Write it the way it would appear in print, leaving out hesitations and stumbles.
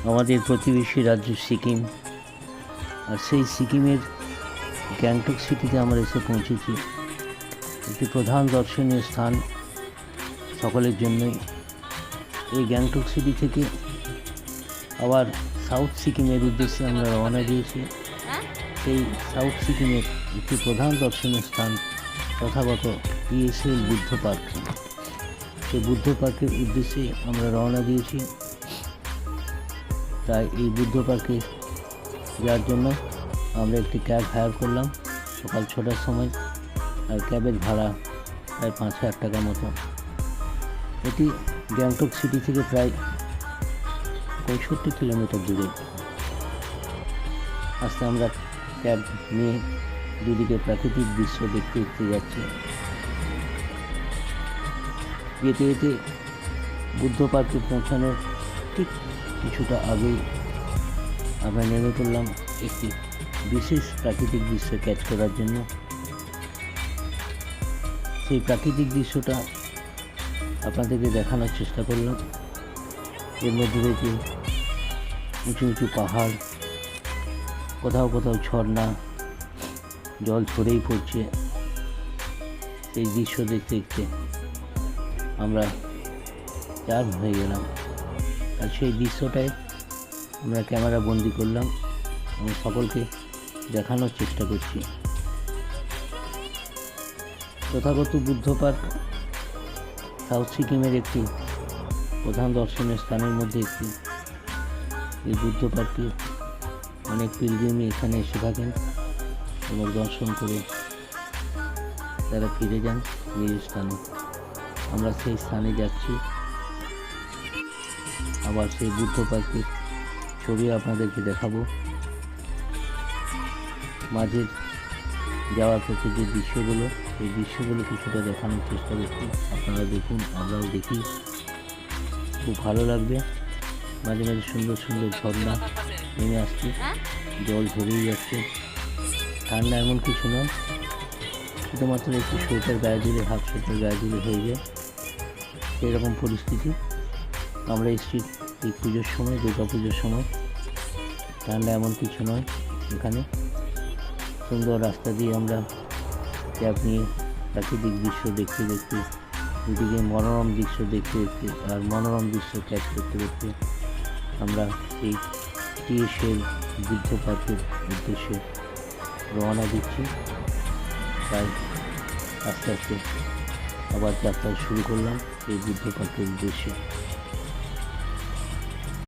আমাদের প্রতিবেশী রাজ্য সিকিম, আর সেই সিকিমের গ্যাংটক সিটিতে আমরা এসে পৌঁছেছি। একটি প্রধান দর্শনীয় স্থান সকলের জন্যই। এই গ্যাংটক সিটি থেকে আবার সাউথ সিকিমের উদ্দেশ্যে আমরা রওনা দিয়েছি। সেই সাউথ সিকিমের একটি প্রধান দর্শনীয় স্থান তথাগত পিএসএল বুদ্ধ পার্ক। সেই বুদ্ধ পার্কের উদ্দেশ্যে আমরা রওনা দিয়েছি। তাই এই বুদ্ধ পার্কে যাওয়ার জন্য আমরা একটি ক্যাব হায়ার করলাম সকাল 6টার সময়। আর ক্যাবের ভাড়া প্রায় 5,000 টাকা মতো। এটি গ্যাংটক সিটি থেকে প্রায় 65 কিলোমিটার দূরে। আজকে আমরা ক্যাব নিয়ে দুদিকে প্রাকৃতিক দৃশ্য দেখতে দেখতে যাচ্ছি। যেতে যেতে বুদ্ধ পার্কে পৌঁছানোর ঠিক কিছুটা আগেই আমরা নেমে পড়লাম একটি বিশেষ প্রাকৃতিক দৃশ্য ক্যাচ করার জন্য। সেই প্রাকৃতিক দৃশ্যটা আপনাদেরকে দেখানোর চেষ্টা করলাম। এর মধ্যে রয়েছে উঁচু উঁচু পাহাড়, কোথাও কোথাও ঝর্ণা, জল ঝরেই পড়ছে। সেই দৃশ্য দেখতে দেখতে আমরা চার্ম হয়ে গেলাম। আর সেই দৃশ্যটাই আমরা ক্যামেরা বন্দি করলাম এবং সকলকে দেখানোর চেষ্টা করছি। তথাগত বুদ্ধ পার্ক সাউথ সিকিমের একটি প্রধান দর্শনীয় স্থানের মধ্যে একটি। এই বুদ্ধ পার্কে অনেক পিলগ্রিমই এখানে এসে থাকেন এবং দর্শন করে তারা ফিরে যান নিজ স্থানে। আমরা সেই স্থানে যাচ্ছি। আবার সেই বুদ্ধ পার্কের ছবি আপনাদেরকে দেখাবো। মাঝের যাওয়ার পথে যে দৃশ্যগুলো, সেই দৃশ্যগুলো কিছুটা দেখানোর চেষ্টা করছি। আপনারা দেখুন, আমরাও দেখি, খুব ভালো লাগবে। মাঝে মাঝে সুন্দর সুন্দর ঝর্ণা নেমে আসছে, জল ঝরেই যাচ্ছে। ঠান্ডা এমন কিছু নয়, শুধুমাত্র একটু সোয়েটার গায়ে দিলে, হাফ সোয়েটার গায়ে দিলে হয়ে যায়, সেরকম পরিস্থিতি। আমরা এসেছি এই পুজোর সময়, দুর্গা পুজোর সময়। ঠান্ডা এমন কিছু নয় এখানে। সুন্দর রাস্তা দিয়ে আমরা ক্যাব নিয়ে প্রাকৃতিক দৃশ্য দেখতে দেখতে, দুদিকে মনোরম দৃশ্য দেখতে দেখতে আর মনোরম দৃশ্য ক্যাচ করতে করতে আমরা এই পিএসএল বুদ্ধ পার্কের উদ্দেশ্যে রওনা দিচ্ছি। তাই আস্তে আস্তে আবার যাত্রা শুরু করলাম এই বুদ্ধ পার্কের উদ্দেশ্যে।